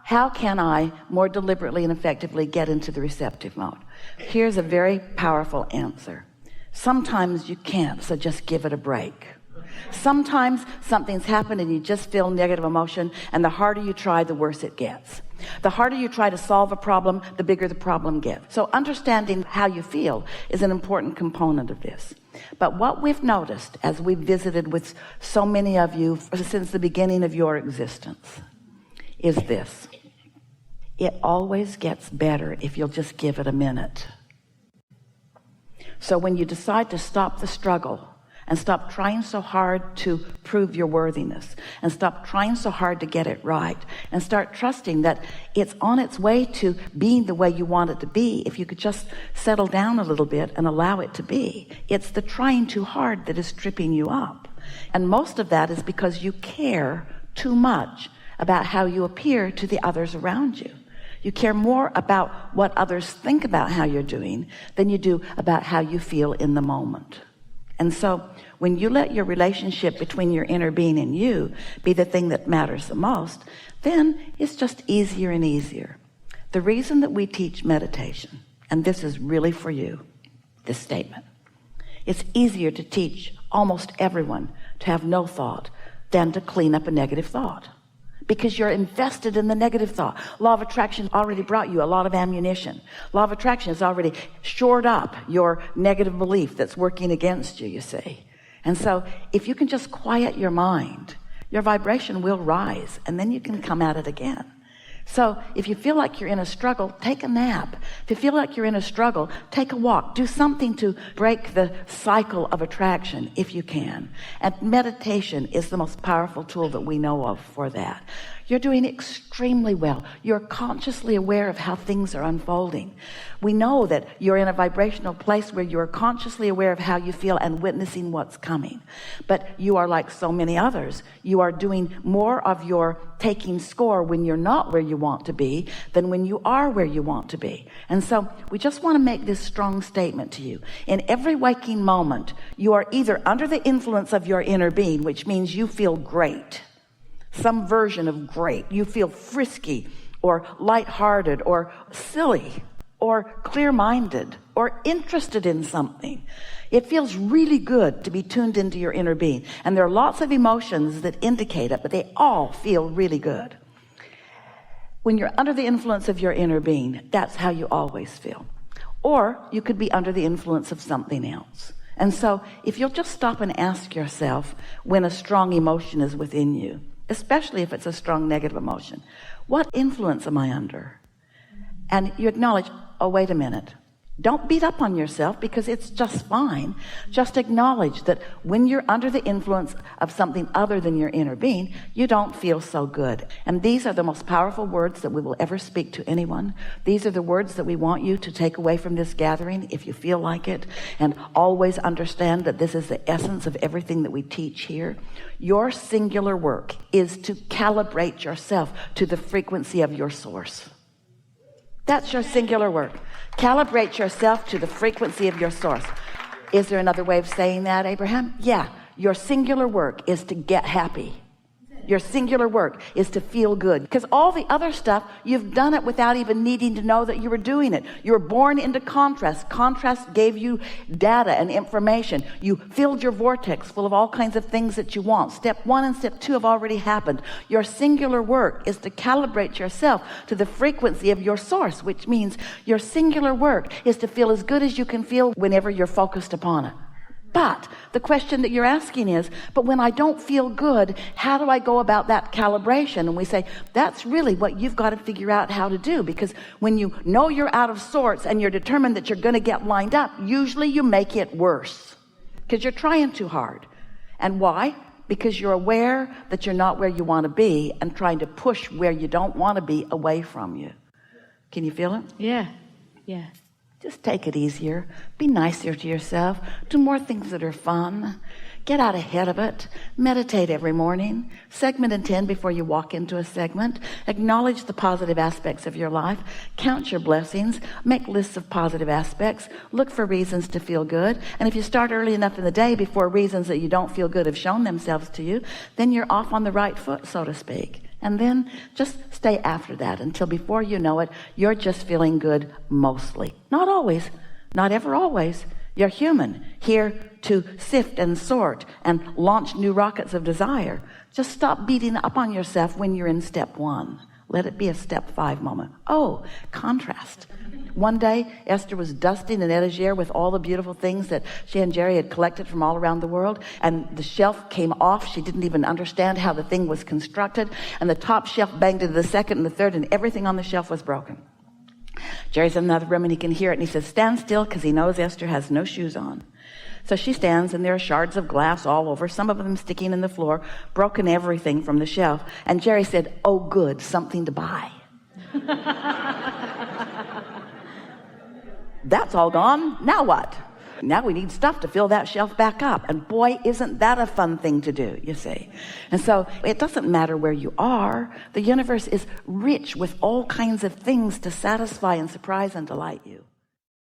How can I more deliberately and effectively get into the receptive mode? Here's a very powerful answer. Sometimes you can't, so just give it a break. Sometimes something's happened and you just feel negative emotion, and the harder you try, the worse it gets. The harder you try to solve a problem, the bigger the problem gets. So understanding how you feel is an important component of this. But what we've noticed as we've visited with so many of you since the beginning of your existence is this: it always gets better if you'll just give it a minute. So when you decide to stop the struggle and stop trying so hard to prove your worthiness, and stop trying so hard to get it right, and start trusting that it's on its way to being the way you want it to be, if you could just settle down a little bit and allow it to be. It's the trying too hard that is tripping you up. And most of that is because you care too much about how you appear to the others around you. You care more about what others think about how you're doing than you do about how you feel in the moment. And so when you let your relationship between your inner being and you be the thing that matters the most, then it's just easier and easier. The reason that we teach meditation, and this is really for you, this statement, it's easier to teach almost everyone to have no thought than to clean up a negative thought, because you're invested in the negative thought. Law of attraction already brought you a lot of ammunition. Law of attraction has already shored up your negative belief that's working against you, you see. And so if you can just quiet your mind, your vibration will rise, and then you can come at it again. So if you feel like you're in a struggle, take a nap. If you feel like you're in a struggle, take a walk. Do something to break the cycle of attraction if you can. And meditation is the most powerful tool that we know of for that. You're doing extremely well. You're consciously aware of how things are unfolding. We know that you're in a vibrational place where you're consciously aware of how you feel and witnessing what's coming. But you are like so many others. You are doing more of your taking score when you're not where you want to be than when you are where you want to be. And so we just want to make this strong statement to you. In every waking moment, you are either under the influence of your inner being, which means you feel great. Some version of great. You feel frisky or lighthearted or silly or clear-minded or interested in something. It feels really good to be tuned into your inner being. And there are lots of emotions that indicate it, but they all feel really good. When you're under the influence of your inner being, that's how you always feel. Or you could be under the influence of something else. And so if you'll just stop and ask yourself when a strong emotion is within you, especially if it's a strong negative emotion, what influence am I under? And you acknowledge, oh, wait a minute. Don't beat up on yourself, because it's just fine. Just acknowledge that when you're under the influence of something other than your inner being, you don't feel so good. And these are the most powerful words that we will ever speak to anyone. These are the words that we want you to take away from this gathering, if you feel like it, and always understand that this is the essence of everything that we teach here. Your singular work is to calibrate yourself to the frequency of your source. That's your singular work. Calibrate yourself to the frequency of your source. Is there another way of saying that, Abraham? Yeah. Your singular work is to get happy. Your singular work is to feel good. Because all the other stuff, you've done it without even needing to know that you were doing it. You were born into contrast. Contrast gave you data and information. You filled your vortex full of all kinds of things that you want. Step 1 and step 2 have already happened. Your singular work is to calibrate yourself to the frequency of your source, which means your singular work is to feel as good as you can feel whenever you're focused upon it. But the question that you're asking is, but when I don't feel good, how do I go about that calibration? And we say, that's really what you've got to figure out how to do. Because when you know you're out of sorts and you're determined that you're going to get lined up, usually you make it worse because you're trying too hard. And why? Because you're aware that you're not where you want to be and trying to push where you don't want to be away from you. Can you feel it? Yeah. Yeah. Just take it easier. Be nicer to yourself. Do more things that are fun. Get out ahead of it. Meditate every morning. Segment in 10 before you walk into a segment. Acknowledge the positive aspects of your life. Count your blessings. Make lists of positive aspects. Look for reasons to feel good. And if you start early enough in the day before reasons that you don't feel good have shown themselves to you, then you're off on the right foot, so to speak. And then just stay after that until before you know it, you're just feeling good mostly. Not always, not ever always. You're human, here to sift and sort and launch new rockets of desire. Just stop beating up on yourself when you're in step 1. Let it be a step 5 moment. Oh, contrast. One day, Esther was dusting an etagere with all the beautiful things that she and Jerry had collected from all around the world, and the shelf came off. She didn't even understand how the thing was constructed, and the top shelf banged into the second and the third, and everything on the shelf was broken. Jerry's in another room, and he can hear it, and he says, stand still, because he knows Esther has no shoes on. So she stands, and there are shards of glass all over, some of them sticking in the floor, broken everything from the shelf. And Jerry said, oh, good, something to buy. That's all gone. Now what? Now we need stuff to fill that shelf back up. And boy, isn't that a fun thing to do, you see. And so it doesn't matter where you are. The universe is rich with all kinds of things to satisfy and surprise and delight you.